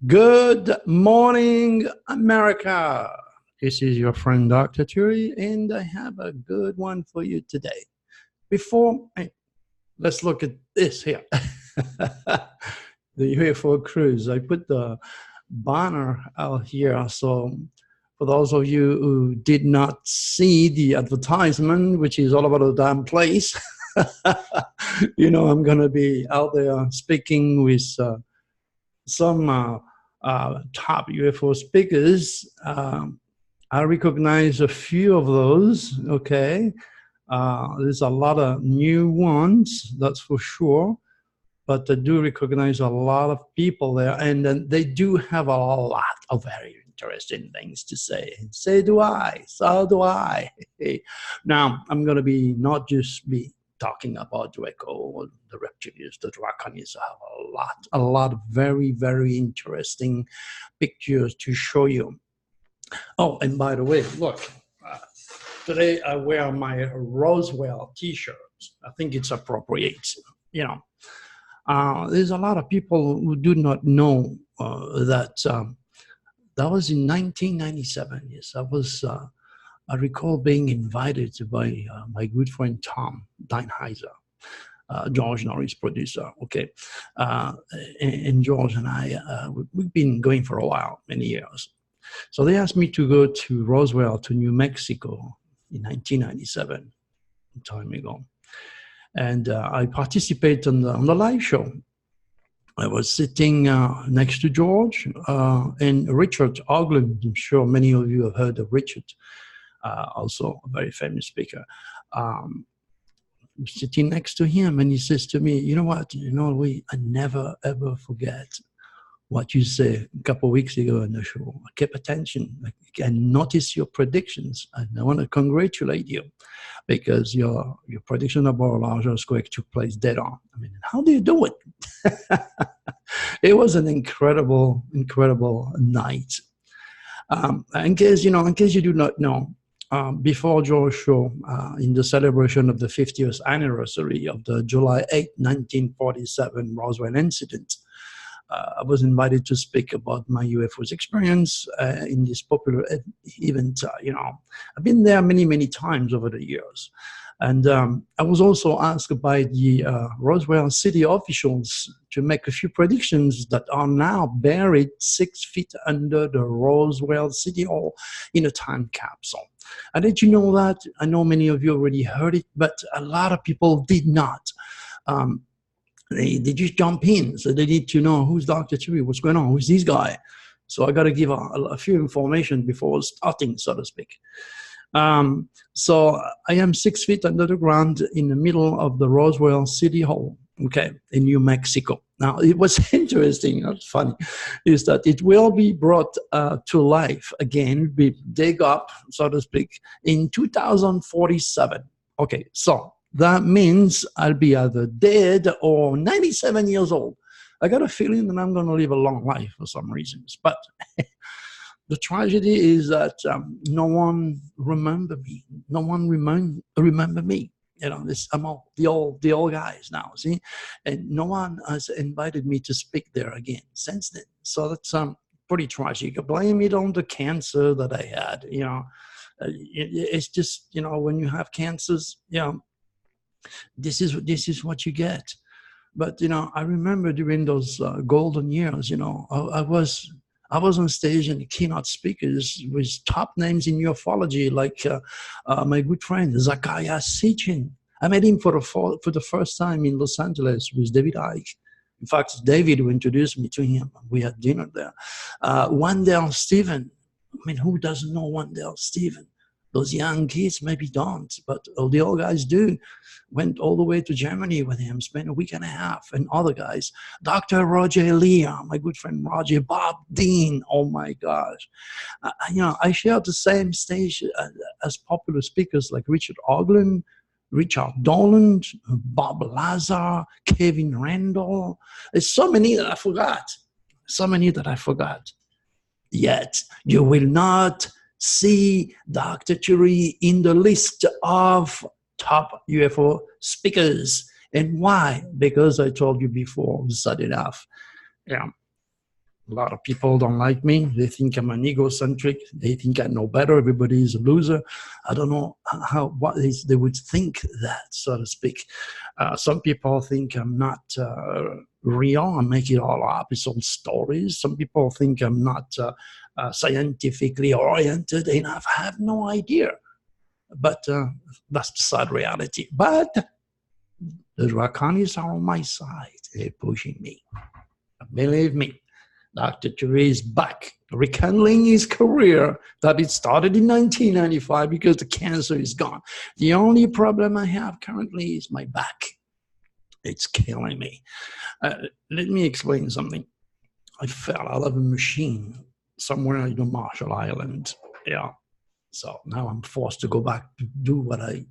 Good morning, America. This is your friend Dr. Turi, and I have a good one for you today. Let's look at this here. The UFO cruise. I put the banner out here. So for those of you who did not see the advertisement, which is all about the damn place, I'm going to be out there speaking with some top UFO speakers. I recognize a few of those, okay? There's a lot of new ones, that's for sure, but I do recognize a lot of people there, and then they do have a lot of very interesting things to say. Say do I, so do I. Now, I'm going to be not just be talking about Draco, the reptilians, the draconians. I have a lot of very, very interesting pictures to show you. Oh, and by the way, look, today I wear my Roswell t-shirt. I think it's appropriate, there's a lot of people who do not know that that was in 1997. Yes, I recall being invited by my good friend Tom Deinheiser, George Norris producer, okay? And George and I, we've been going for a while, many years. So they asked me to go to Roswell, to New Mexico in 1997, time ago. And I participated on the live show. I was sitting next to George and Richard Ogland. I'm sure many of you have heard of Richard, also a very famous speaker. Sitting next to him, and he says to me, you know what, I never ever forget what you said a couple of weeks ago on the show. I kept attention. I noticed your predictions, and I want to congratulate you because your prediction about a large earthquake took place dead on. I mean, how do you do it? It was an incredible night. In case you do not know, before George's show, in the celebration of the 50th anniversary of the July 8, 1947 Roswell incident, I was invited to speak about my UFOs experience in this popular event. I've been there many, many times over the years. And I was also asked by the Roswell city officials to make a few predictions that are now buried 6 feet under the Roswell City Hall in a time capsule. And did you know that? I know many of you already heard it, but a lot of people did not. They just jump in, so they need to know who's Dr. Turi, what's going on, who's this guy. So I got to give a few information before starting, so to speak. So I am 6 feet under the ground in the middle of the Roswell City Hall, okay, in New Mexico. Now, it was interesting, it's funny, is that it will be brought to life again, be dig up, so to speak, in 2047. Okay, so that means I'll be either dead or 97 years old. I got a feeling that I'm going to live a long life for some reasons, but the tragedy is that no one remember me. No one remember me. I'm all the old guys now, see? And no one has invited me to speak there again since then. So that's pretty tragic. I blame it on the cancer that I had, it's just, when you have cancers, this is what you get. But, I remember during those golden years, I was on stage and keynote speakers with top names in ufology, like my good friend Zacharias Sitchin. I met him for the first time in Los Angeles with David Icke. In fact, David who introduced me to him. We had dinner there. Wendell Stephen. I mean, who doesn't know Wendell Stephen? Those young kids maybe don't, but the old guys do. Went all the way to Germany with him, spent a week and a half, and other guys. Dr. Roger Leah, my good friend Roger, Bob Dean, oh my gosh. I shared the same stage as popular speakers like Richard Ogland, Richard Dolan, Bob Lazar, Kevin Randall. There's so many that I forgot. Yet you will not see Dr. Turi in the list of top UFO speakers. And why? Because I told you before, sad enough. Yeah. A lot of people don't like me. They think I'm an egocentric. They think I know better. Everybody is a loser. I don't know what is they would think that, so to speak. Some people think I'm not real. I make it all up. It's all stories. Some people think I'm not scientifically oriented enough. I have no idea. But that's the sad reality. But the Draconis are on my side. They're pushing me. Believe me. Dr. Turi is back, rekindling his career that it started in 1995 because the cancer is gone. The only problem I have currently is my back. It's killing me. Let me explain something. I fell out of a machine somewhere in the Marshall Islands. Yeah. So now I'm forced to go back to do what I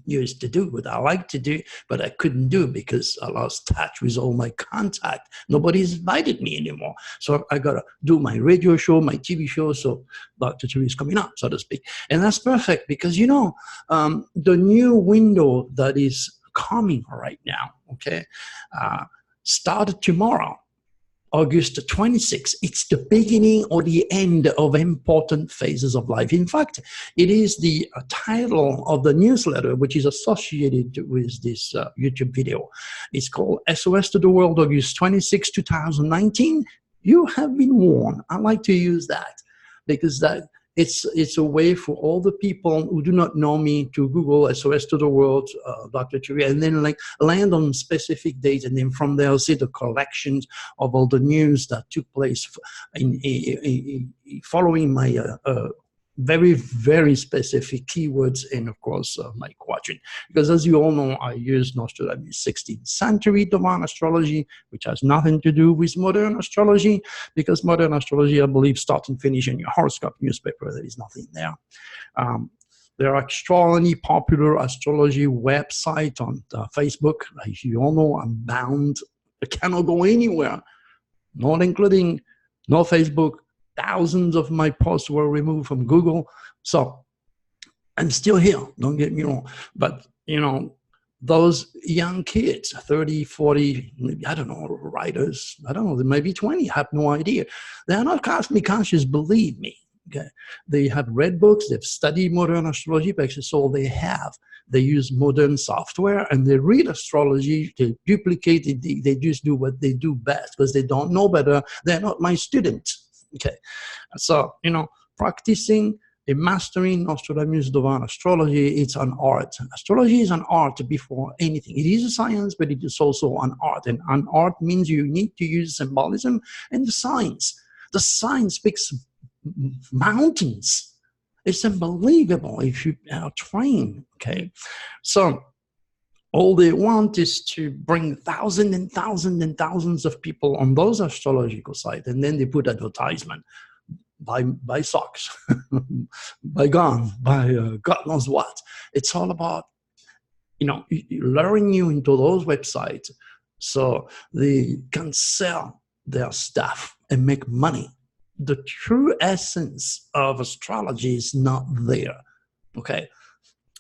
used to do, what I like to do, but I couldn't do because I lost touch with all my contact. Nobody's invited me anymore. So I got to do my radio show, my TV show. So Dr. Turi is coming up, so to speak. And that's perfect because, you know, the new window that is coming right now, okay, started tomorrow. August 26th. It's the beginning or the end of important phases of life. In fact, it is the title of the newsletter, which is associated with this YouTube video. It's called SOS to the World, August 26, 2019. You have been warned. I like to use that because it's a way for all the people who do not know me to Google SOS to the World, Dr. Turi, and then like land on specific dates, and then from there see the collections of all the news that took place following my very, very specific keywords and, of course, my quadrant. Because as you all know, I use Nostradamus' 16th century divine astrology, which has nothing to do with modern astrology, because modern astrology, I believe, starts and finishes in your horoscope newspaper. There is nothing there. There are extraordinarily popular astrology websites on Facebook. As you all know, I'm bound. I cannot go anywhere, not including no Facebook. Thousands of my posts were removed from Google. So I'm still here, don't get me wrong. But, you know, those young kids, 30, 40, maybe, I don't know, writers, I don't know, they may be 20, I have no idea. They are not cosmic conscious, believe me. Okay? They have read books, they've studied modern astrology, but that's all they have. They use modern software and they read astrology, they duplicate it, they just do what they do best because they don't know better. They're not my students. Okay, so, you know, practicing and mastering Nostradamus divine astrology, it's an art. Astrology is an art before anything. It is a science, but it is also an art. And an art means you need to use symbolism and the science. The science speaks mountains. It's unbelievable if you are trained, okay? So all they want is to bring thousands and thousands and thousands of people on those astrological sites, and then they put advertisement, buy socks, buy gun, buy God knows what. It's all about, you know, luring you into those websites so they can sell their stuff and make money. The true essence of astrology is not there. Okay.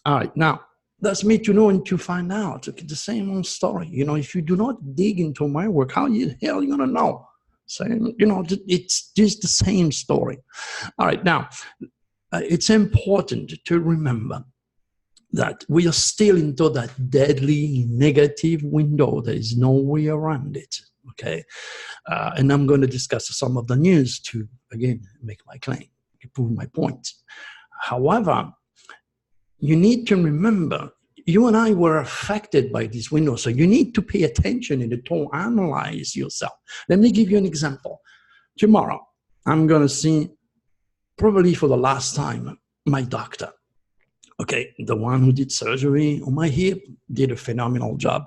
All right. Now, that's me to know and to find out. Okay, the same old story. You know, if you do not dig into my work, how the hell are you going to know? Same, you know, it's just the same story. All right. Now, it's important to remember that we are still into that deadly negative window. There is no way around it. Okay. And I'm going to discuss some of the news to, again, make my claim, to prove my point. However, you need to remember, you and I were affected by this window, so you need to pay attention and to analyze yourself. Let me give you an example. Tomorrow, I'm going to see, probably for the last time, my doctor. Okay, the one who did surgery on my hip did a phenomenal job.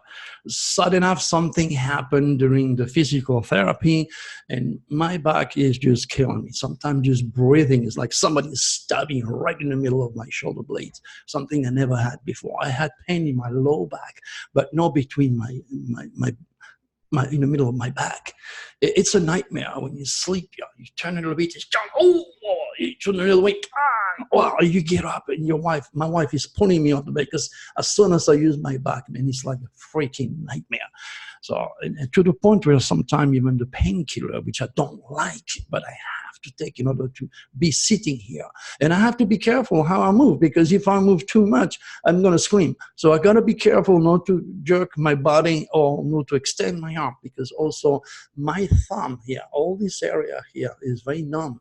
Sudden enough, something happened during the physical therapy, and my back is just killing me. Sometimes just breathing is like somebody is stabbing right in the middle of my shoulder blades, something I never had before. I had pain in my low back, but not between my in the middle of my back. It's a nightmare when you sleep. You turn a little bit, it's you turn a little bit, wow, you get up, and my wife is pulling me off the bed because as soon as I use my back, man, it's like a freaking nightmare. So and to the point where sometimes even the painkiller, which I don't like, but I have to take in order to be sitting here. And I have to be careful how I move, because if I move too much, I'm going to scream. So I got to be careful not to jerk my body or not to extend my arm, because also my thumb here, all this area here is very numb.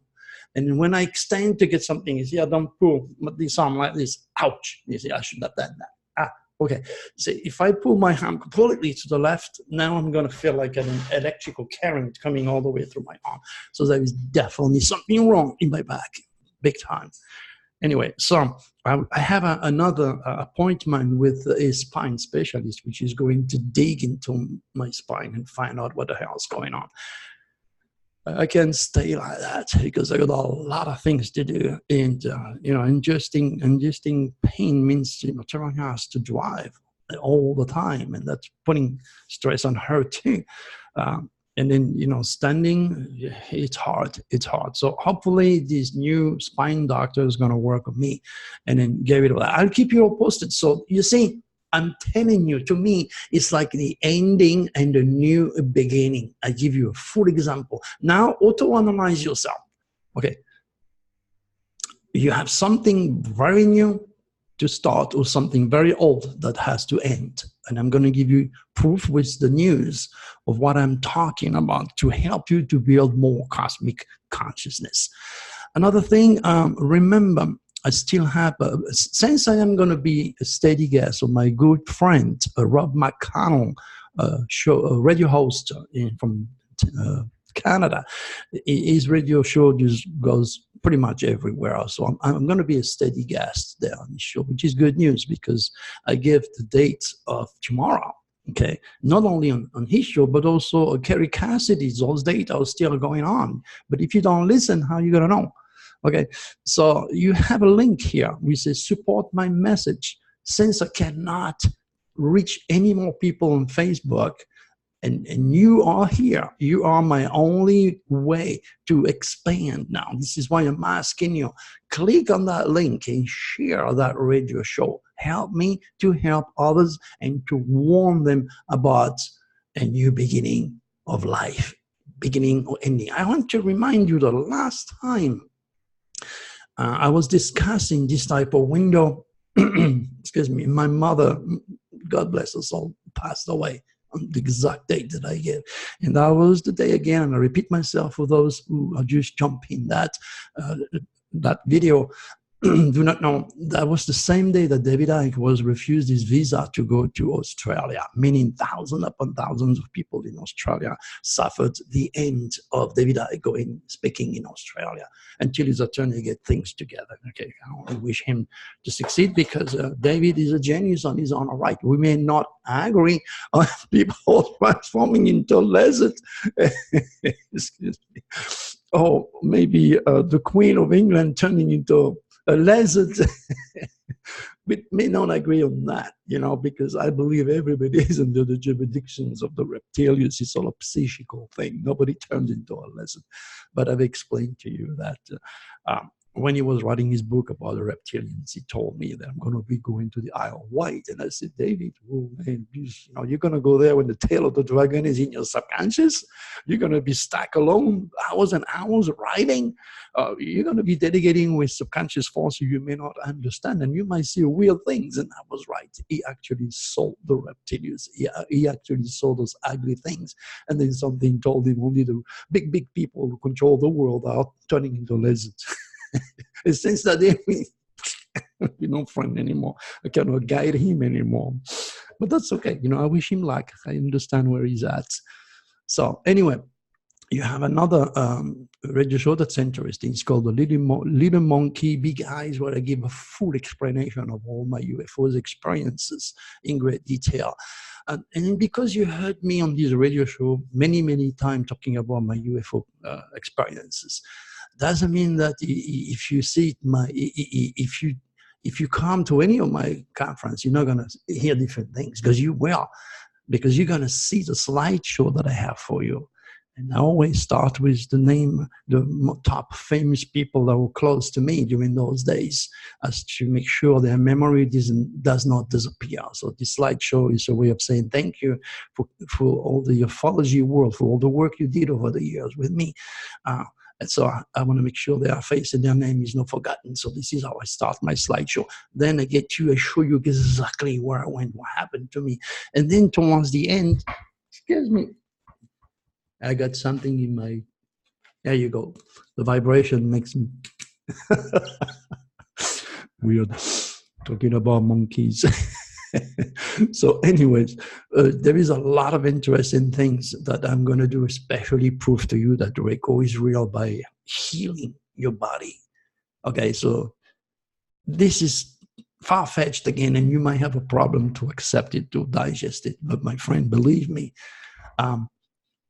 And when I extend to get something, you see, I don't pull this arm like this. Ouch. You see, I should have done that. Ah, okay. So if I pull my hand completely to the left, now I'm going to feel like an electrical current coming all the way through my arm. So there is definitely something wrong in my back, big time. Anyway, so I have another appointment with a spine specialist, which is going to dig into my spine and find out what the hell is going on. I can't stay like that because I got a lot of things to do, and ingesting pain means Tara has to drive all the time, and that's putting stress on her too. And then standing, it's hard. It's hard. So hopefully this new spine doctor is going to work on me, and then get rid of that. I'll keep you all posted. So you see, I'm telling you, to me, it's like the ending and the new beginning. I give you a full example. Now, auto-analyze yourself. Okay. You have something very new to start or something very old that has to end. And I'm going to give you proof with the news of what I'm talking about to help you to build more cosmic consciousness. Another thing, remember, I still have, since I am going to be a steady guest of my good friend, Rob McConnell, a radio host from Canada. His radio show just goes pretty much everywhere. So I'm going to be a steady guest there on the show, which is good news because I give the date of tomorrow. Okay, not only on his show, but also Kerry Cassidy's. Those dates are still going on. But if you don't listen, how are you going to know? Okay, so you have a link here which says support my message. Since I cannot reach any more people on Facebook, and you are here, you are my only way to expand now. This is why I'm asking you, click on that link and share that radio show. Help me to help others and to warn them about a new beginning of life, beginning or ending. I want to remind you the last time I was discussing this type of window. Excuse me, my mother, God bless her soul, passed away on the exact date that I gave. And that was the day again, and I repeat myself for those who are just jumping that video. Do not know, that was the same day that David Icke was refused his visa to go to Australia, meaning thousands upon thousands of people in Australia suffered the end of David Icke speaking in Australia until his attorney get things together. Okay, I wish him to succeed because David is a genius on his own right. We may not agree on people transforming into lizards. Excuse me. Or maybe the Queen of England turning into a lizard. We may not agree on that, because I believe everybody is under the jurisdictions of the reptilians. It's all a psychical thing. Nobody turns into a lizard. But I've explained to you that when he was writing his book about the reptilians, he told me that I'm going to be going to the Isle of Wight. And I said, David, oh man, you're going to go there when the tail of the dragon is in your subconscious. You're going to be stuck alone, hours and hours writing. You're going to be dedicating with subconscious force you may not understand. And you might see weird things. And I was right. He actually saw the reptilians. He actually saw those ugly things. And then something told him only the big people who control the world are turning into lizards. And since that day, we're not friends anymore. I cannot guide him anymore. But that's okay. I wish him luck. I understand where he's at. So anyway, you have another radio show that's interesting. It's called The Little Monkey, Big Eyes, where I give a full explanation of all my UFOs experiences in great detail. And because you heard me on this radio show many times talking about my UFO experiences, doesn't mean that if you see if you come to any of my conference, you're not going to hear different things, because you will, because you're going to see the slideshow that I have for you. And I always start with the name, the top famous people that were close to me during those days, as to make sure their memory does not disappear. So this slideshow is a way of saying thank you for all the ufology world, for all the work you did over the years with me. And so I want to make sure their face and their name is not forgotten. So this is how I start my slideshow. Then I show you exactly where I went, what happened to me. And then towards the end, excuse me, I got something in my, there you go. The vibration makes me weird. Talking about monkeys. So anyways, there is a lot of interesting things that I'm going to do, especially prove to you that Reiko is real by healing your body. Okay, so this is far-fetched again, and you might have a problem to accept it, to digest it. But my friend, believe me,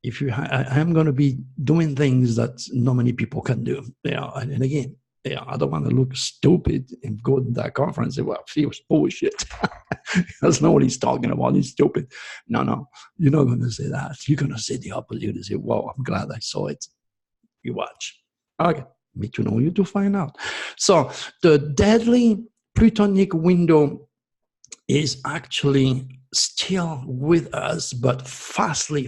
if you, I'm going to be doing things that not many people can do. Yeah, and again, yeah, I don't want to look stupid and go to that conference and say, well, she was bullshit. That's not what he's talking about. He's stupid. No, you're not going to say that. You're going to say the opposite. You say, well, I'm glad I saw it. You watch. Okay, me to know, you to find out. So the deadly Plutonic window is actually still with us, but fastly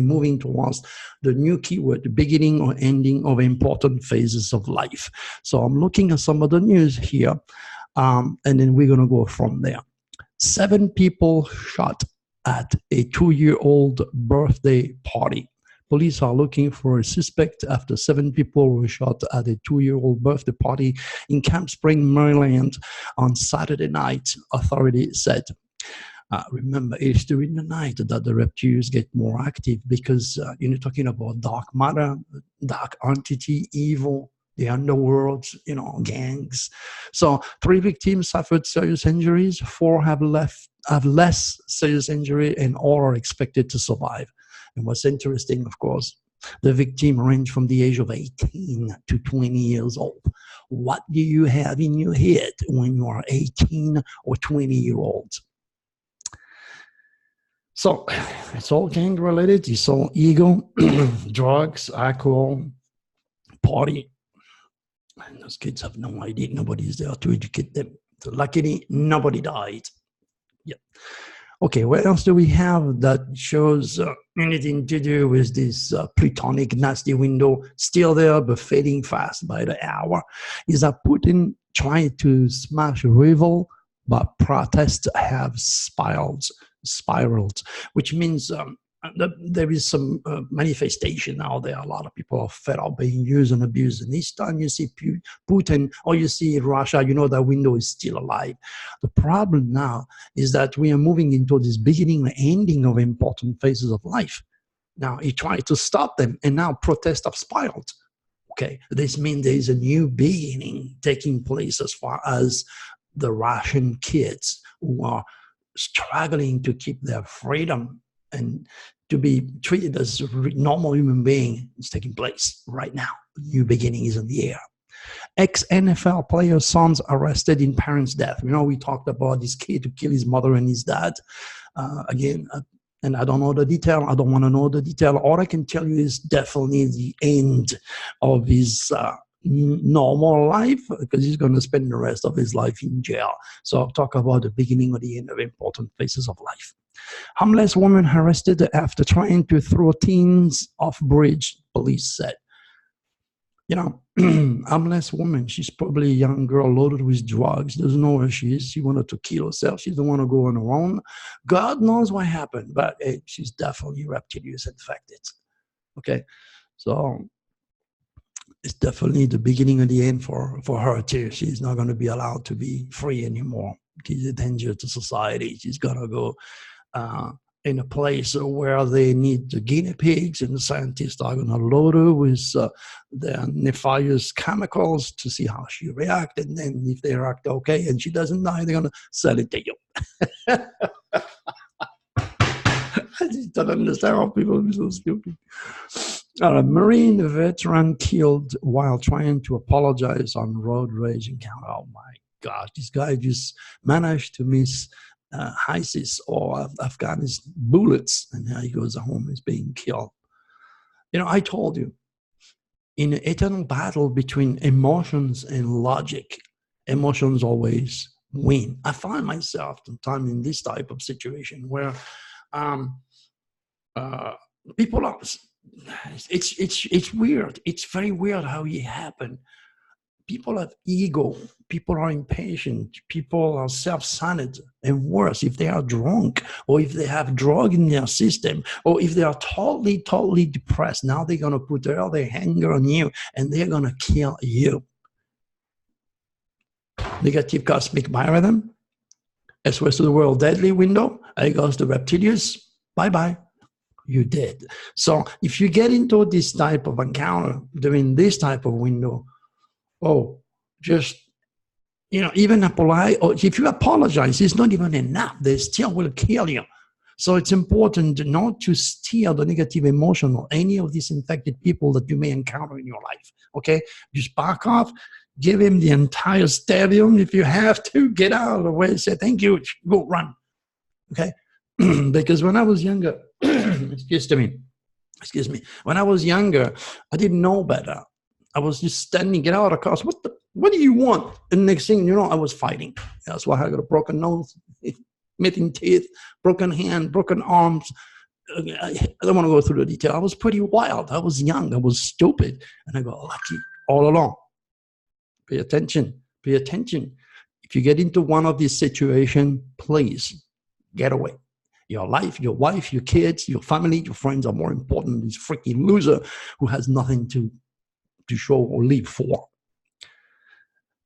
moving towards the new keyword, the beginning or ending of important phases of life. So I'm looking at some of the news here, and then we're going to go from there. 7 people shot at a 2-year-old birthday party. Police are looking for a suspect after 7 people were shot at a 2-year-old birthday party in Camp Spring, Maryland on Saturday night, authorities said. Remember, it's during the night that the reptiles get more active because you're talking about dark matter, dark entity, evil, the underworld, gangs. So 3 victims suffered serious injuries, 4 have less serious injury, and all are expected to survive. And what's interesting, of course, the victim ranged from the age of 18 to 20 years old. What do you have in your head when you are 18 or 20-year-old? So it's all gang related. It's all ego, drugs, alcohol, party. And those kids have no idea. Nobody's there to educate them. So luckily, nobody died. Yeah. Okay, what else do we have that shows anything to do with this Plutonic nasty window, still there but fading fast by the hour? Is that Putin trying to smash revolt, but protests have spiraled, which means there is some manifestation out there. A lot of people are fed up being used and abused. And each time you see Putin or you see Russia, you know that window is still alive. The problem now is that we are moving into this beginning and ending of important phases of life. Now, he tried to stop them, and now protests have spiraled. Okay, this means there is a new beginning taking place as far as the Russian kids who are struggling to keep their freedom and to be treated as a normal human being is taking place right now. A new beginning is in the air. Ex-NFL player sons arrested in parents' death. We talked about this kid who killed his mother and his dad. And I don't know the detail. I don't want to know the detail. All I can tell you is definitely the end of his normal life, because he's going to spend the rest of his life in jail. So I'll talk about the beginning or the end of important phases of life. Homeless woman arrested after trying to throw teens off bridge, police said. Homeless woman, she's probably a young girl loaded with drugs, doesn't know where she is. She wanted to kill herself. She doesn't want to go on her own. God knows what happened, but hey, she's definitely reptilian infected. Okay, so it's definitely the beginning of the end for her too. She's not going to be allowed to be free anymore. She's a danger to society. She's going to go in a place where they need the guinea pigs, and the scientists are going to load her with their nefarious chemicals to see how she reacts. And then if they react okay and she doesn't die, they're going to sell it to you. I just don't understand how people are so stupid. A Marine veteran killed while trying to apologize on road rage encounter. Oh my gosh, this guy just managed to miss ISIS or Afghanistan bullets, and now he goes home, is being killed. You know, I told you, in an eternal battle between emotions and logic, emotions always win. I find myself sometimes in this type of situation where um, uh, people are, it's weird. It's very weird how it happened. People have ego, people are impatient, people are self-centered, and worse, if they are drunk, or if they have drug in their system, or if they are totally depressed, now they're going to put all their anger on you, and they're going to kill you. Negative cosmic biorhythm, SOS to the world deadly window, there goes the reptilians, bye-bye, you dead. So if you get into this type of encounter during this type of window, oh, just, you know, even a polite, or if you apologize, it's not even enough. They still will kill you. So it's important not to steer the negative emotion or any of these infected people that you may encounter in your life. Okay, just back off, give him the entire stadium if you have to. Get out of the way, say thank you, go run. Okay, because when I was younger, excuse me, when I was younger, I didn't know better. I was just standing, get out of the car. What do you want? And next thing you know, I was fighting. That's why I got a broken nose, missing teeth, broken hand, broken arms. I don't want to go through the detail. I was pretty wild. I was young. I was stupid. And I got lucky all along. Pay attention. Pay attention. If you get into one of these situations, please get away. Your life, your wife, your kids, your family, your friends are more important than this freaking loser who has nothing to show or live for.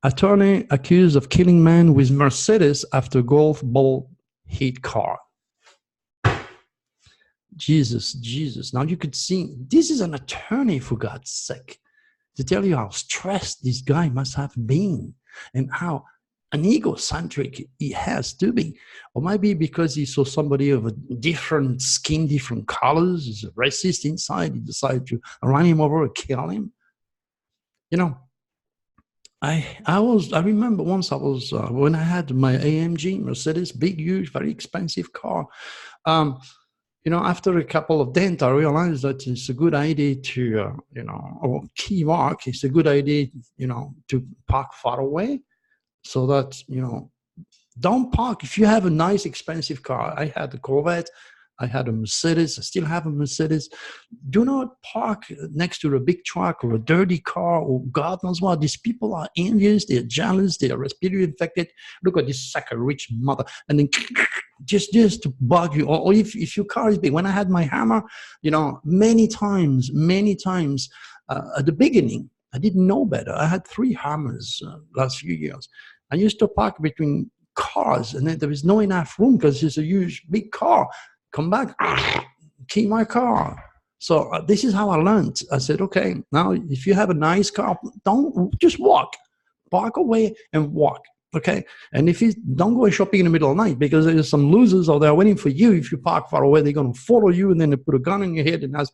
Attorney accused of killing man with Mercedes after golf ball hit car. Jesus, Jesus. Now you could see, this is an attorney, for God's sake, to tell you how stressed this guy must have been and how an egocentric he has to be. Or maybe because he saw somebody of a different skin, different colors, he's a racist inside, he decided to run him over and kill him. You know, I remember once I was, when I had my AMG, Mercedes, big, huge, very expensive car. You know, after a couple of dents, I realized that it's a good idea to, you know, or key mark, it's a good idea, you know, to park far away so that, you know, don't park. If you have a nice, expensive car, I had a Corvette, I had a Mercedes, I still have a Mercedes. Do not park next to a big truck or a dirty car or God knows what. These people are envious, they're jealous, they are respiratory infected. Look at this sack of rich mother. And then just to bug you. Or if your car is big. When I had my Hammer, you know, many times at the beginning, I didn't know better. I had 3 Hammers last few years. I used to park between cars and then there was no enough room because it's a huge, big car. Come back, key my car. So this is how I learned. I said, okay, now if you have a nice car, don't just walk, park away and walk. Okay, and if you don't go shopping in the middle of the night because there's some losers out there waiting for you. If you park far away, they're going to follow you and then they put a gun in your head and ask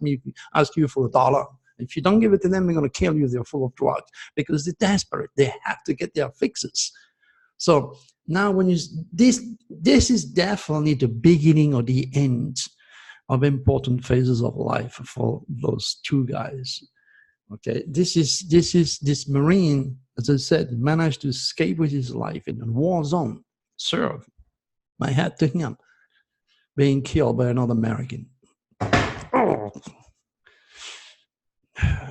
you for $1. If you don't give it to them, they're going to kill you. They're full of drugs because they're desperate. They have to get their fixes. So now when this is definitely the beginning or the end of important phases of life for those 2 guys. Okay, this Marine, as I said, managed to escape with his life in a war zone. Serve my hat to him, being killed by another American. Oh.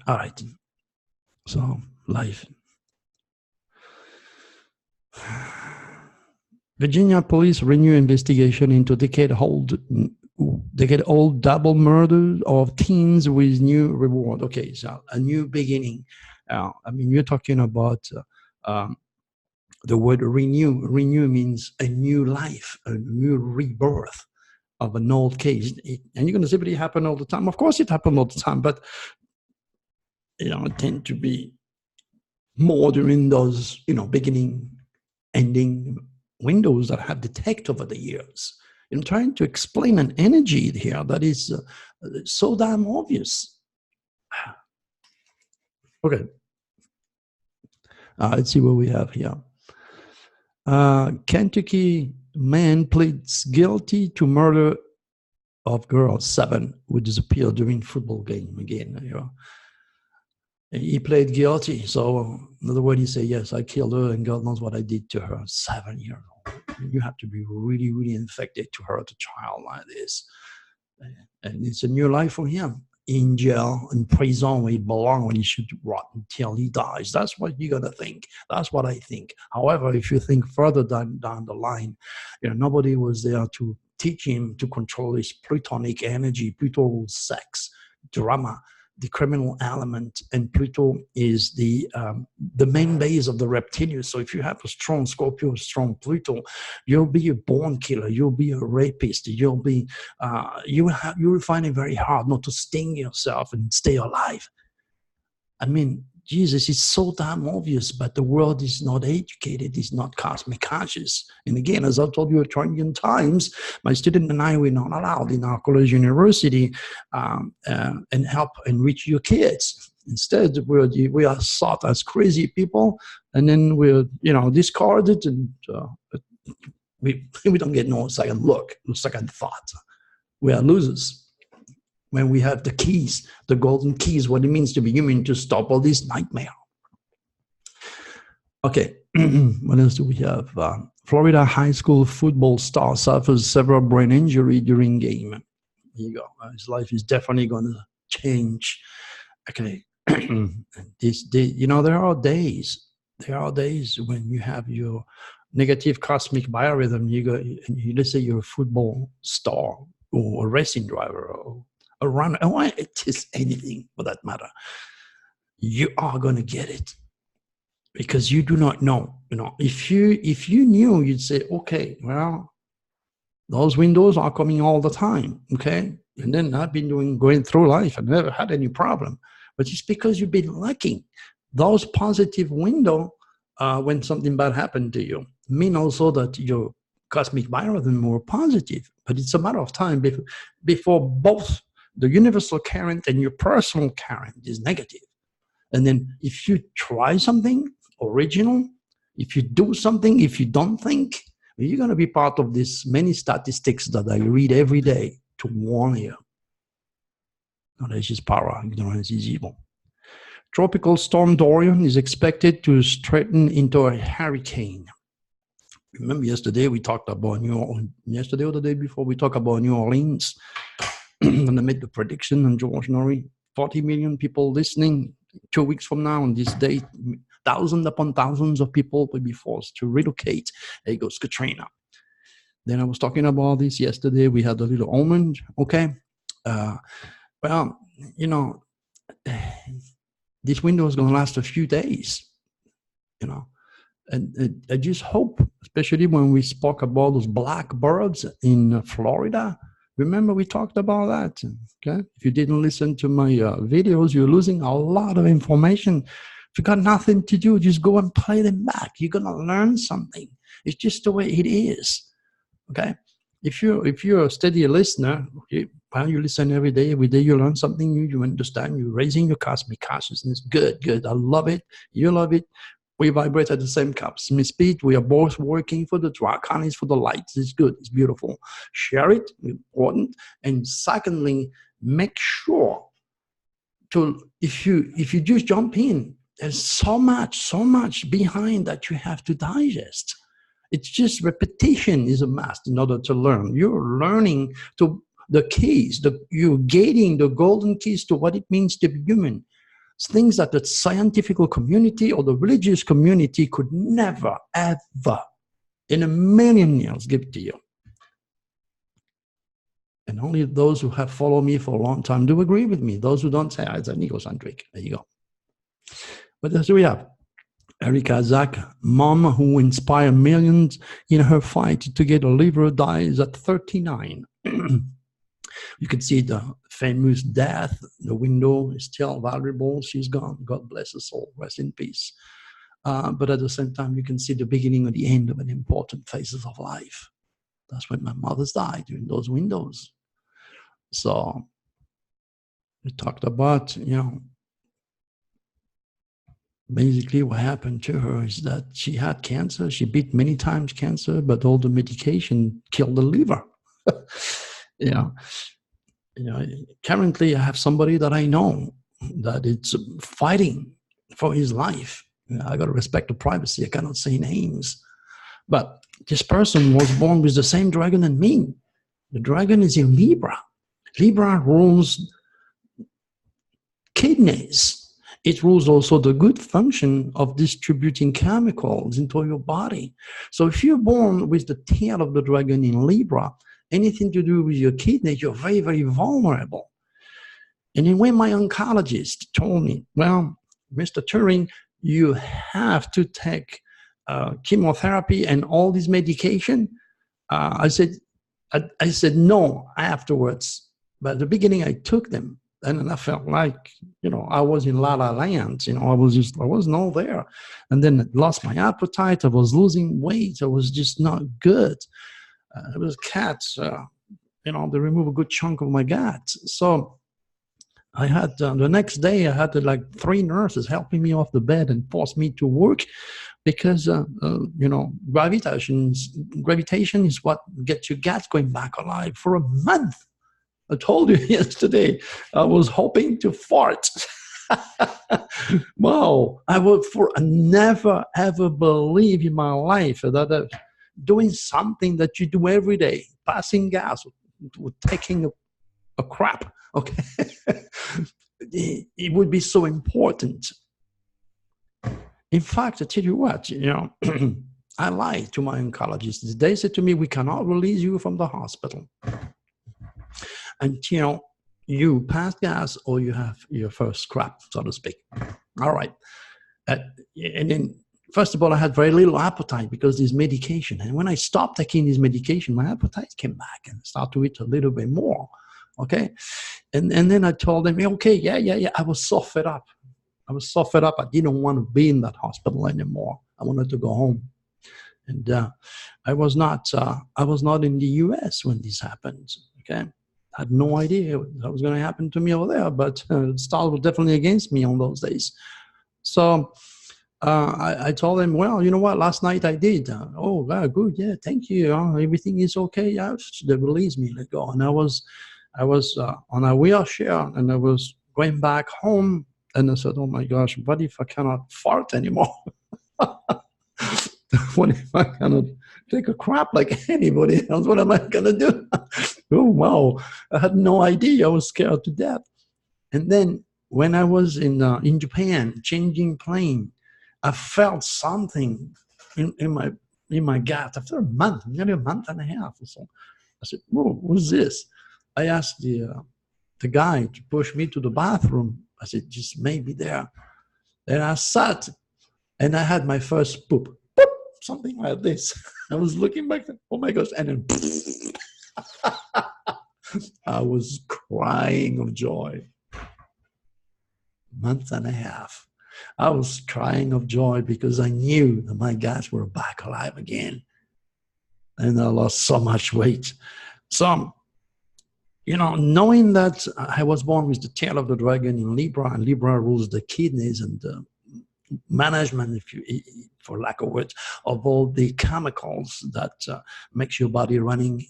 All right, so life. Virginia police renew investigation into decade-old double murder of teens with new reward. Okay, so a new beginning. I mean, you're talking about the word renew. Renew means a new life, a new rebirth of an old case. And you're going to say, but it happened all the time. Of course it happened all the time, but you know, it tend to be more during those, you know, beginning, ending windows that I have detected over the years. I'm trying to explain an energy here that is so damn obvious. Okay. Let's see what we have here. Kentucky man pleads guilty to murder of girls, 7, who disappeared during football game again. You know, and he played guilty. So in other words, he said, yes, I killed her, and God knows what I did to her. 7 years old. You have to be really, really infected to hurt a child like this. And it's a new life for him. In jail, in prison, where he belongs, when he should rot until he dies. That's what you're gonna think. That's what I think. However, if you think further down the line, you know, nobody was there to teach him to control his Plutonic energy. Pluto rules sex, drama, the criminal element, and Pluto is the main base of the reptilian. So if you have a strong Scorpio, a strong Pluto, you'll be a born killer. You'll be a rapist. You'll be you will find it very hard not to sting yourself and stay alive. I mean, Jesus, it's so damn obvious, but the world is not educated, it's not cosmic conscious. And again, as I told you a trillion times, my student and I were not allowed in our college university and help enrich your kids. Instead, we are sought as crazy people, and then we're, you know, discarded, and we don't get no second look, no second thought. We are losers. When we have the keys, the golden keys, what it means to be human, to stop all this nightmare. Okay, what else do we have? Florida high school football star suffers several brain injury during game. There you go. His life is definitely going to change. Okay, you know, there are days when you have your negative cosmic biorhythm. You go, and let's say you're a football star or a racing driver or a runner, or it is anything for that matter, you are going to get it, because you do not know. You know, if you knew, you'd say, okay, well, those windows are coming all the time, okay? And then I've been going through life and never had any problem. But it's because you've been lacking those positive windows when something bad happened to you. Mean also that your cosmic biorhythm were positive, but it's a matter of time before both the universal current and your personal current is negative. And then if you try something original, if you do something, if you don't think, you're going to be part of these many statistics that I read every day to warn you. Knowledge is power, ignorance is evil. Tropical storm Dorian is expected to strengthen into a hurricane. Remember yesterday we talked about New Orleans, yesterday or the day before we talked about New Orleans, and I made the prediction on George Norrie, 40 million people listening. 2 weeks from now on this date, thousands upon thousands of people will be forced to relocate. There goes Katrina. Then I was talking about this yesterday. We had a little omen, okay? Well, you know, this window is going to last a few days, you know. And I just hope, especially when we spoke about those blackbirds in Florida. Remember we talked about that, okay? If you didn't listen to my videos, you're losing a lot of information. If you got nothing to do, just go and play them back. You're going to learn something. It's just the way it is, okay? If you're a steady listener, well, you listen every day you learn something new, you understand, you're raising your cosmic consciousness. Good. I love it. You love it. We vibrate at the same cosmic speed. We are both working for the draconics, for the lights. It's good. It's beautiful. Share it. Important. And secondly, make sure to, if you just jump in, there's so much behind that you have to digest. It's just repetition is a must in order to learn. You're learning to the keys. You're gaining the golden keys to what it means to be human. Things that the scientific community or the religious community could never, ever, in a million years, give to you. And only those who have followed me for a long time do agree with me. Those who don't say, it's an egocentric. There you go. What else do we have? Erika Zak, mom who inspired millions in her fight to get a liver, dies at 39. You can see the famous death. The window is still valuable. She's gone. God bless her soul. Rest in peace. But at the same time, you can see the beginning or the end of an important phases of life. That's when my mother's died, during those windows. So we talked about, you know, basically what happened to her is that she had cancer. She beat many times cancer, but all the medication killed the liver. You know. You know, currently I have somebody that I know that it's fighting for his life. You know, I got to respect the privacy. I cannot say names, but this person was born with the same dragon as me. The dragon is in Libra. Libra rules kidneys. It rules also the good function of distributing chemicals into your body. So if you're born with the tail of the dragon in Libra, anything to do with your kidneys, you're very, very vulnerable. And then when my oncologist told me, well, Mr. Turi, you have to take chemotherapy and all this medication, I said no afterwards. But at the beginning, I took them. And I felt like, you know, I was in La La Land. You know, I was not there. And then I lost my appetite. I was losing weight. I was just not good. It was cats, you know, they removed a good chunk of my gut. So I had, the next day, I had like 3 nurses helping me off the bed and force me to work because, you know, gravitation is what gets your gut going back alive for a month. I told you yesterday, I was hoping to fart. Wow, I never ever believe in my life that doing something that you do every day, passing gas, or taking a crap, okay, it would be so important. In fact, I tell you what, you know, I lied to my oncologist. They said to me, we cannot release you from the hospital until you pass gas or you have your first scrap, so to speak. All right. And then, first of all, I had very little appetite because this medication. And when I stopped taking this medication, my appetite came back and I started to eat a little bit more. Okay. And then I told them, okay, yeah. I was so fed up. I didn't want to be in that hospital anymore. I wanted to go home. And I was not in the US when this happened. Okay. I had no idea what was going to happen to me over there, but the stars were definitely against me on those days. So I told them, well, you know what? Last night I did. Oh, wow, good. Yeah, thank you. Everything is okay. Yeah, they released me. Let go. And I was on a wheelchair, and I was going back home. And I said, oh my gosh, what if I cannot fart anymore? What if I cannot take a crap like anybody else? What am I going to do? Oh, wow. I had no idea. I was scared to death. And then when I was in Japan, changing plane, I felt something in my gut after a month, nearly a month and a half or so. I said, whoa, what's this? I asked the guy to push me to the bathroom. I said, just maybe there. And I sat, and I had my first poop. Poop, something like this. I was looking back, oh my gosh, and then I was crying of joy. Month and a half. I was crying of joy because I knew that my guys were back alive again. And I lost so much weight. So, you know, knowing that I was born with the tail of the dragon in Libra, and Libra rules the kidneys and the management, for lack of words, of all the chemicals that makes your body running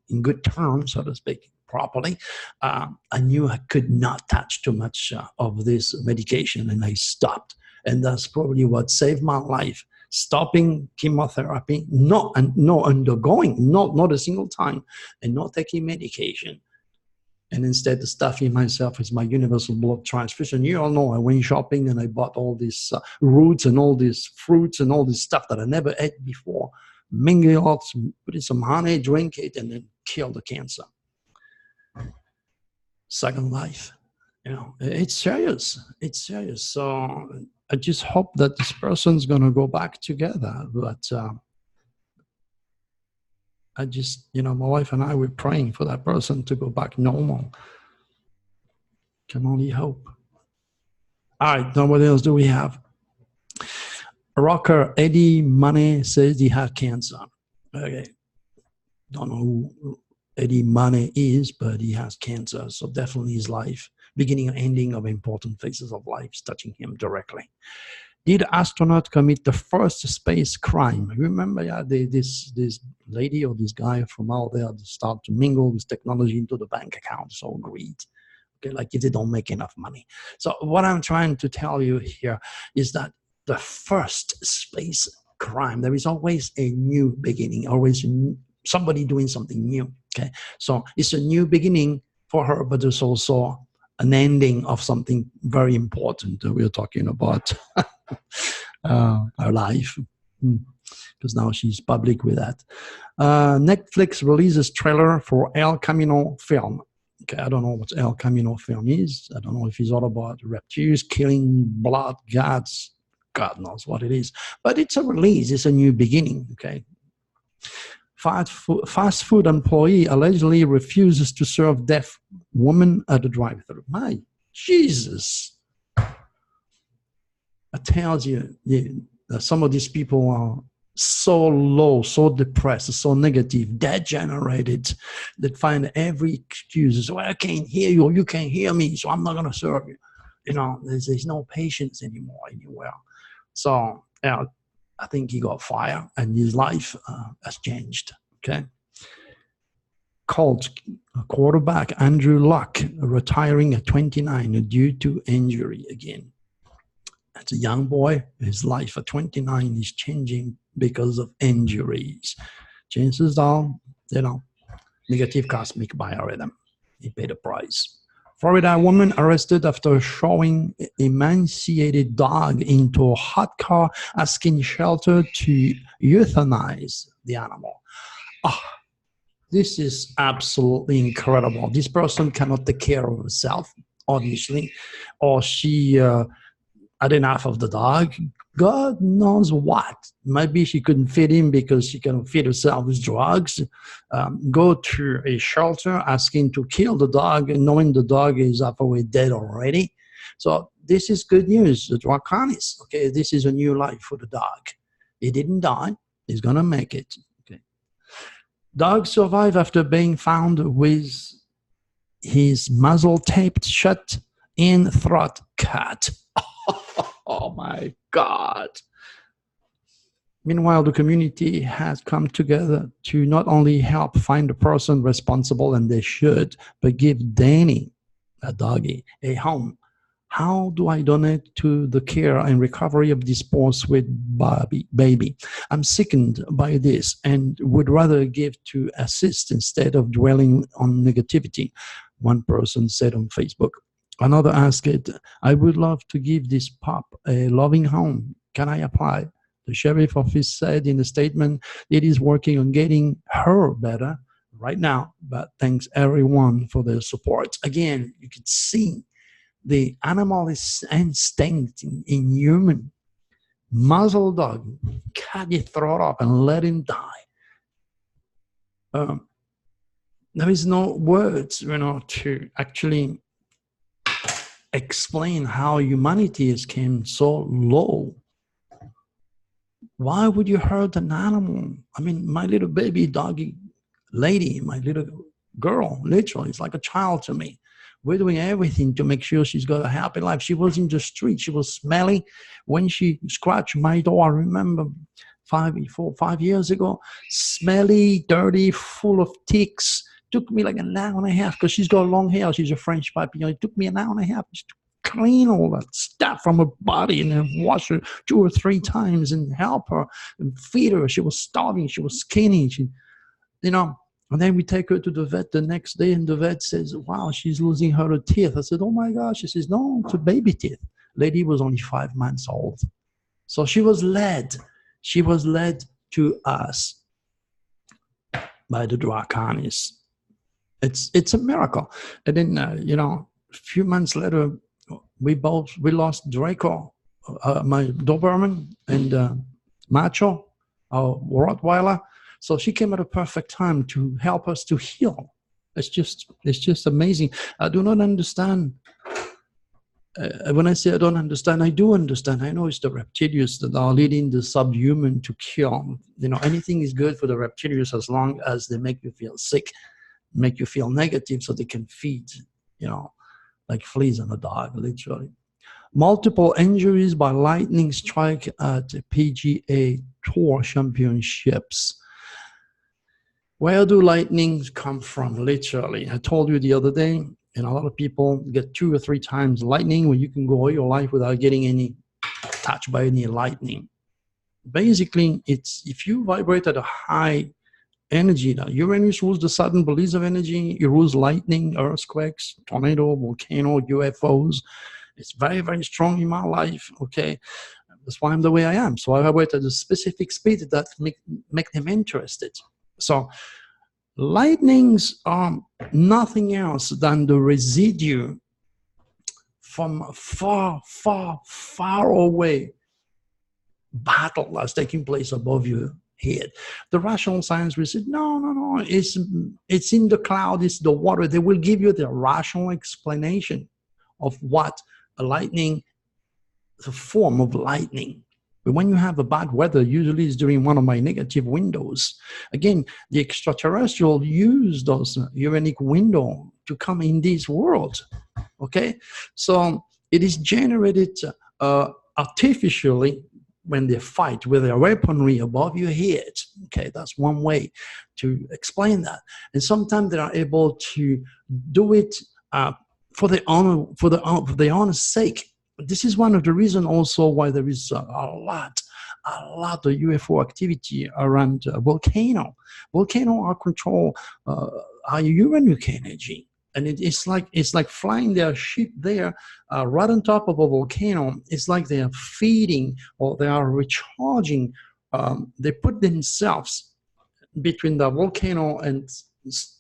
in good terms, so to speak, properly, I knew I could not touch too much of this medication, and I stopped. And that's probably what saved my life. Stopping chemotherapy, not undergoing, not a single time, and not taking medication. And instead stuffing myself with my universal blood transfusion. You all know I went shopping and I bought all these roots and all these fruits and all this stuff that I never ate before. Mingle it, put in some honey, drink it, and then kill the cancer. Second life. You know, it's serious. It's serious. So I just hope that this person's going to go back together. But I just, you know, my wife and I were praying for that person to go back normal. Can only hope. All right, now what else do we have? Rocker Eddie Money says he had cancer. Okay, don't know who Eddie Money is, but he has cancer. So definitely his life, beginning and ending of important phases of life, touching him directly. Did astronaut commit the first space crime? Remember, yeah, this lady or this guy from out there start to mingle with technology into the bank account. So greed. Okay, like if they don't make enough money. So what I'm trying to tell you here is that the first space crime, there is always a new beginning, always somebody doing something new. Okay, so it's a new beginning for her, but there's also an ending of something very important that we're talking about. Her life, because now she's public with that. Netflix releases trailer for El Camino film. Okay, I don't know what El Camino film is. I don't know if it's all about reptiles killing blood gods. God knows what it is. But it's a release. It's a new beginning. Okay. Fast food employee allegedly refuses to serve deaf woman at the drive-thru. My Jesus. I tell you, some of these people are so low, so depressed, so negative, degenerated, that find every excuse. Well, I can't hear you, or you can't hear me, so I'm not going to serve you. You know, there's no patience anymore anywhere. So I think he got fired, and his life has changed. Okay. Colts quarterback Andrew Luck retiring at 29 due to injury again. As a young boy, his life at 29 is changing because of injuries. Chances are, negative cosmic biorhythm. He paid a price. Florida woman arrested after showing emaciated dog into a hot car, asking shelter to euthanize the animal. This is absolutely incredible. This person cannot take care of herself, obviously, or she had enough of the dog. God knows what. Maybe she couldn't feed him because she couldn't feed herself with drugs. Go to a shelter asking to kill the dog, knowing the dog is halfway dead already. So this is good news. The Draconis, okay, this is a new life for the dog. He didn't die. He's going to make it. Okay. Dog survived after being found with his muzzle taped shut in throat cut. Oh my God. Meanwhile, the community has come together to not only help find the person responsible, and they should, but give Danny, a doggy, a home. How do I donate to the care and recovery of this poor sweet baby? I'm sickened by this and would rather give to assist instead of dwelling on negativity, one person said on Facebook. Another asked, I would love to give this pup a loving home. Can I apply? The sheriff office said in a statement it is working on getting her better right now, but thanks everyone for their support. Again, you can see the animal is instinct in human. Muzzle dog, cut your throat up and let him die. There is no words, to actually explain how humanity has came so low. Why would you hurt an animal? I mean, my little baby doggy lady, my little girl, literally, it's like a child to me. We're doing everything to make sure she's got a happy life. She was in the street. She was smelly. When she scratched my door, I remember 5 years ago, smelly, dirty, full of ticks. Took me like an hour and a half because she's got long hair. She's a French papillon. It took me an hour and a half just to clean all that stuff from her body and then wash her 2 or 3 times and help her and feed her. She was starving. She was skinny. And then we take her to the vet the next day, and the vet says, wow, she's losing her teeth. I said, oh my gosh. She says, no, it's a baby teeth. Lady was only 5 months old. So she was led to us by the Draconis. It's a miracle. And then, a few months later, we lost Draco, my Doberman, and Macho, our Rottweiler. So she came at a perfect time to help us to heal. It's just amazing. I do not understand. When I say I don't understand, I do understand. I know it's the reptilians that are leading the subhuman to kill. Anything is good for the reptilians as long as they make you feel sick, make you feel negative so they can feed, like fleas on a dog, literally. Multiple injuries by lightning strike at PGA Tour Championships. Where do lightnings come from? Literally, I told you the other day, and a lot of people get 2 or 3 times lightning when you can go all your life without getting any touched by any lightning. Basically, it's if you vibrate at a high energy. Now, Uranus rules the sudden release of energy. It rules lightning, earthquakes, tornado, volcano, UFOs. It's very, very strong in my life, okay? That's why I'm the way I am. So I vibrate at a specific speed that make them interested. So lightnings are nothing else than the residue from far, far, far away battle that's taking place above your head. The rational science will say, no, it's in the cloud, it's the water. They will give you the rational explanation of what a lightning, the form of lightning. But when you have a bad weather, usually it's during one of my negative windows. Again, the extraterrestrial use those Uranic window to come in this world, okay? So it is generated artificially when they fight with their weaponry above your head. Okay, that's one way to explain that. And sometimes they are able to do it for their honor's sake. This is one of the reasons also why there is a lot of UFO activity around volcano. Volcano are control our Uranic energy. And it's like flying their ship there right on top of a volcano. It's like they are feeding or they are recharging. They put themselves between the volcano and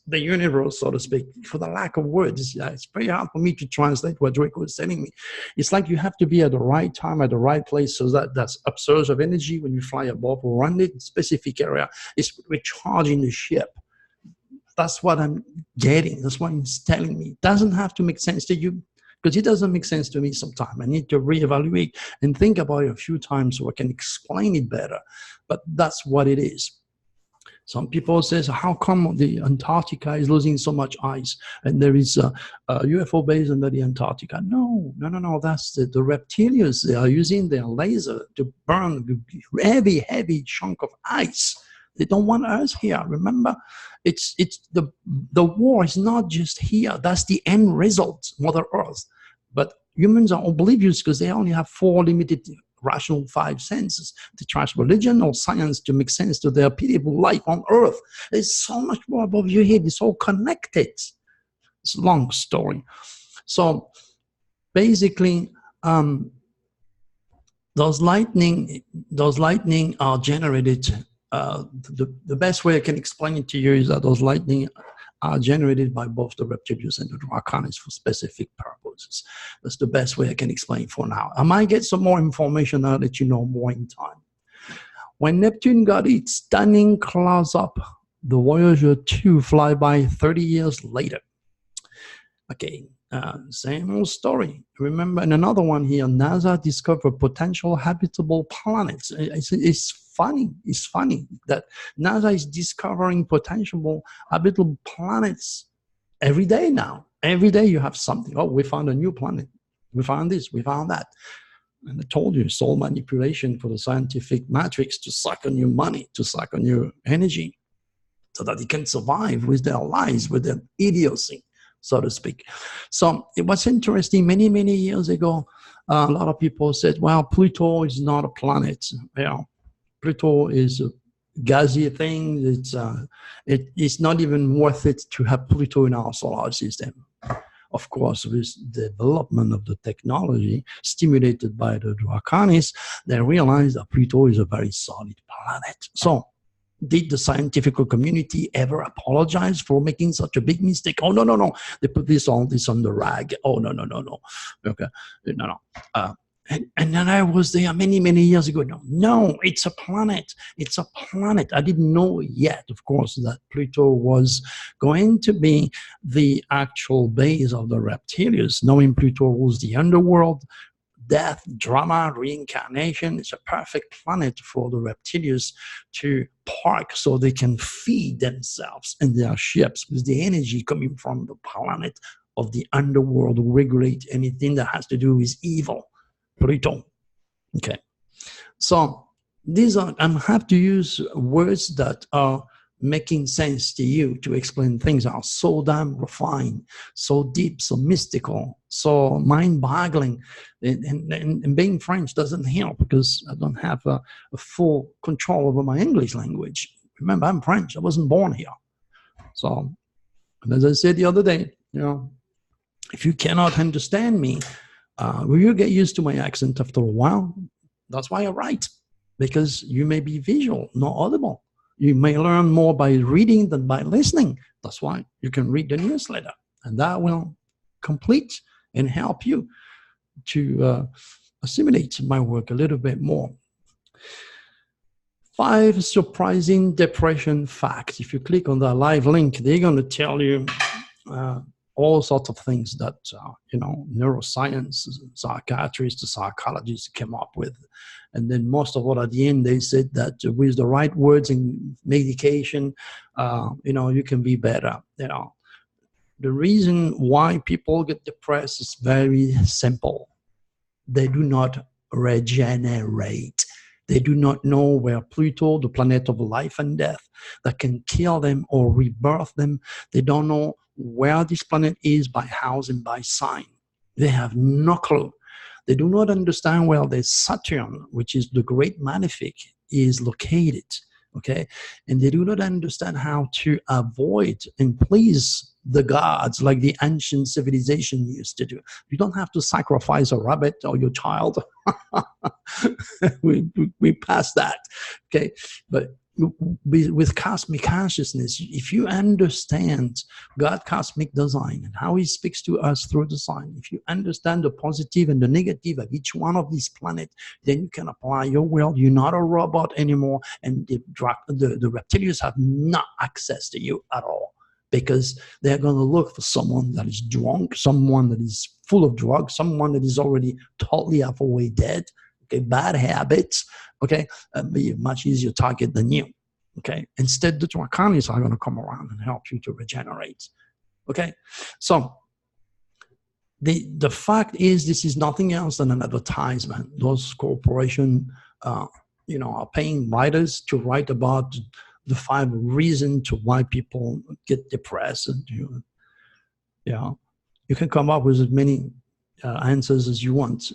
the universe, so to speak, for the lack of words. It's very hard for me to translate what Drake was telling me. It's like you have to be at the right time, at the right place, so that's upsurge of energy when you fly above or around it, specific area. It's recharging the ship. That's what I'm getting. That's what he's telling me. It doesn't have to make sense to you, because it doesn't make sense to me sometimes. I need to reevaluate and think about it a few times so I can explain it better. But that's what it is. Some people say, how come the Antarctica is losing so much ice and there is a UFO base under the Antarctica? No. That's the reptilians. They are using their laser to burn the heavy chunk of ice. They don't want us here. Remember, it's the war is not just here. That's the end result, Mother Earth. But humans are oblivious because they only have 4 limited rational 5 senses. They trust religion or science to make sense to their pitiable life on Earth. There's so much more above your head. It's all connected. It's a long story. So basically, those lightning are generated. The best way I can explain it to you is that those lightning are generated by both the reptilians and the draconics for specific purposes. That's the best way I can explain for now. I might get some more information. I'll let you know more in time. When Neptune got its stunning close-up, the Voyager 2 flyby 30 years later. Okay, same old story. Remember, in another one here, NASA discovered potential habitable planets. It's funny that NASA is discovering potential habitable planets every day now. Every day you have something. Oh, we found a new planet. We found this, we found that. And I told you, it's all manipulation for the scientific matrix to suck on your money, to suck on your energy, so that they can survive with their lies, with their idiocy, so to speak. So it was interesting. Many, many years ago, a lot of people said, well, Pluto is not a planet. Pluto is a gaseous thing. It's not even worth it to have Pluto in our solar system. Of course, with the development of the technology stimulated by the draconics, they realized that Pluto is a very solid planet. So did the scientific community ever apologize for making such a big mistake? Oh, no. They put this on the rag. Oh, no. Okay, no. And then I was there many, many years ago. No, it's a planet. It's a planet. I didn't know yet, of course, that Pluto was going to be the actual base of the reptilians. Knowing Pluto rules the underworld, death, drama, reincarnation. It's a perfect planet for the reptilians to park so they can feed themselves and their ships with the energy coming from the planet of the underworld to regulate anything that has to do with evil. Pluto. Okay. So these are, I have to use words that are making sense to you to explain things that are so damn refined, so deep, so mystical, so mind-boggling. And being French doesn't help because I don't have a full control over my English language. Remember, I'm French. I wasn't born here. So, and as I said the other day, you know, if you cannot understand me, will you get used to my accent after a while? That's why I write, because you may be visual, not audible. You may learn more by reading than by listening. That's why you can read the newsletter, and that will complete and help you to assimilate my work a little bit more. 5 surprising depression facts. If you click on the live link, they're going to tell you all sorts of things that, you know, neuroscience, psychiatrists, psychologists came up with. And then most of all, at the end, they said that with the right words and medication, you know, you can be better. You know, the reason why people get depressed is very simple. They do not regenerate. They do not know where Pluto, the planet of life and death, that can kill them or rebirth them. They don't know where this planet is by house and by sign. They have no clue. They do not understand where the Saturn, which is the great malefic, is located. Okay, and they do not understand how to avoid and please the gods like the ancient civilization used to do. You don't have to sacrifice a rabbit or your child. we passed that. Okay, but with cosmic consciousness, if you understand God cosmic design and how he speaks to us through design, if you understand the positive and the negative of each one of these planets, then you can apply your will. You're not a robot anymore, and the reptilians have no access to you at all, because they're going to look for someone that is drunk, someone that is full of drugs, someone that is already totally halfway dead. Okay, bad habits. Okay, be a much easier target than you. Okay, instead the Draconians are going to come around and help you to regenerate. Okay, so the fact is, this is nothing else than an advertisement. Those corporations, you know, are paying writers to write about the 5 reasons to why people get depressed, and you can come up with as many answers as you want.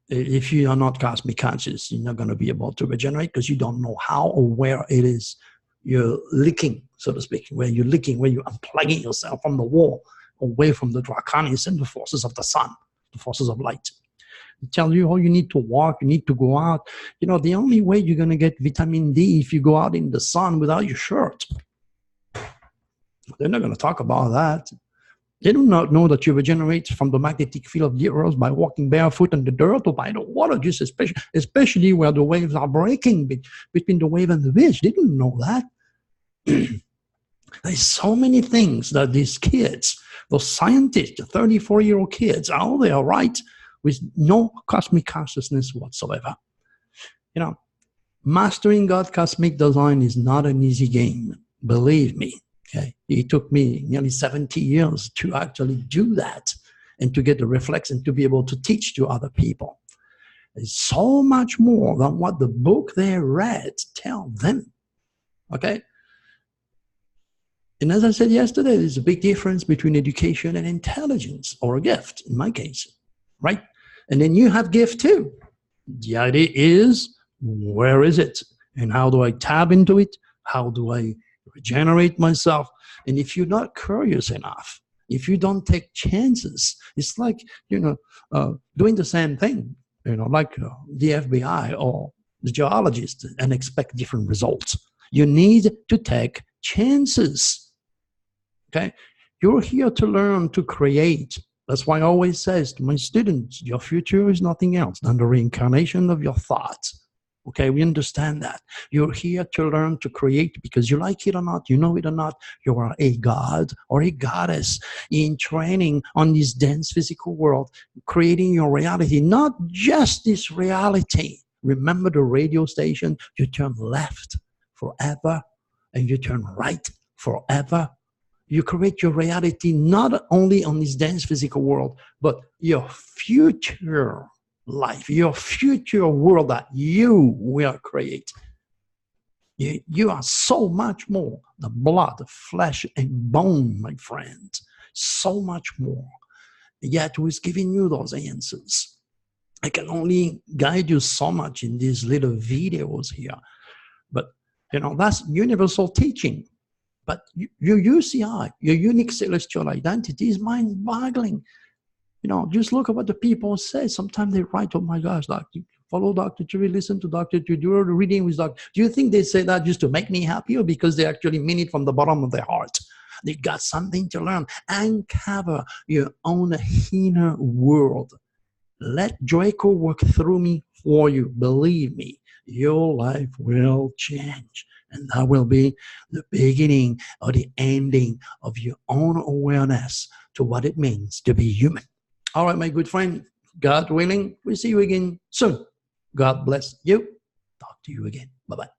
If you are not cosmic conscious, you're not going to be able to regenerate, because you don't know how or where it is you're leaking, so to speak, where you're leaking, where you're unplugging yourself from the wall, away from the Draconians and the forces of the sun, the forces of light. They tell you, oh, you need to walk, you need to go out. You know, the only way you're going to get vitamin D if you go out in the sun without your shirt. They're not going to talk about that. They do not know that you regenerate from the magnetic field of the earth by walking barefoot in the dirt or by the water, just especially where the waves are breaking between the wave and the beach. They didn't know that. There's so many things that these kids, those scientists, the 34-year-old kids, all they are right with no cosmic consciousness whatsoever. You know, mastering God cosmic design is not an easy game, believe me. Okay, it took me nearly 70 years to actually do that and to get the reflex and to be able to teach to other people. It's so much more than what the book they read tell them. Okay? And as I said yesterday, there's a big difference between education and intelligence, or a gift, in my case, right? And then you have gift too. The idea is, where is it? And how do I tap into it? How do I regenerate myself? And if you're not curious enough, if you don't take chances, it's like, you know, doing the same thing, you know, like the FBI or the geologist, and expect different results. You need to take chances. Okay, you're here to learn, to create. That's why I always says to my students, your future is nothing else than the reincarnation of your thoughts. Okay, we understand that. You're here to learn, to create, because you like it or not, you know it or not, you are a god or a goddess in training on this dense physical world, creating your reality, not just this reality. Remember the radio station? You turn left forever and you turn right forever. You create your reality not only on this dense physical world, but your future life, your future world that you will create. You are so much more than blood, flesh, and bone, my friend. So much more. Yet who is giving you those answers? I can only guide you so much in these little videos here. But, that's universal teaching. But your UCI, your unique celestial identity, is mind-boggling. Just look at what the people say. Sometimes they write, oh my gosh, doctor, follow Dr. Turi, listen to Dr. Turi, do a reading with Dr. Do you think they say that just to make me happy, or because they actually mean it from the bottom of their heart? They got something to learn. Uncover your own inner world. Let Draco work through me for you. Believe me, your life will change. And that will be the beginning or the ending of your own awareness to what it means to be human. All right, my good friend, God willing, we'll see you again soon. God bless you. Talk to you again. Bye-bye.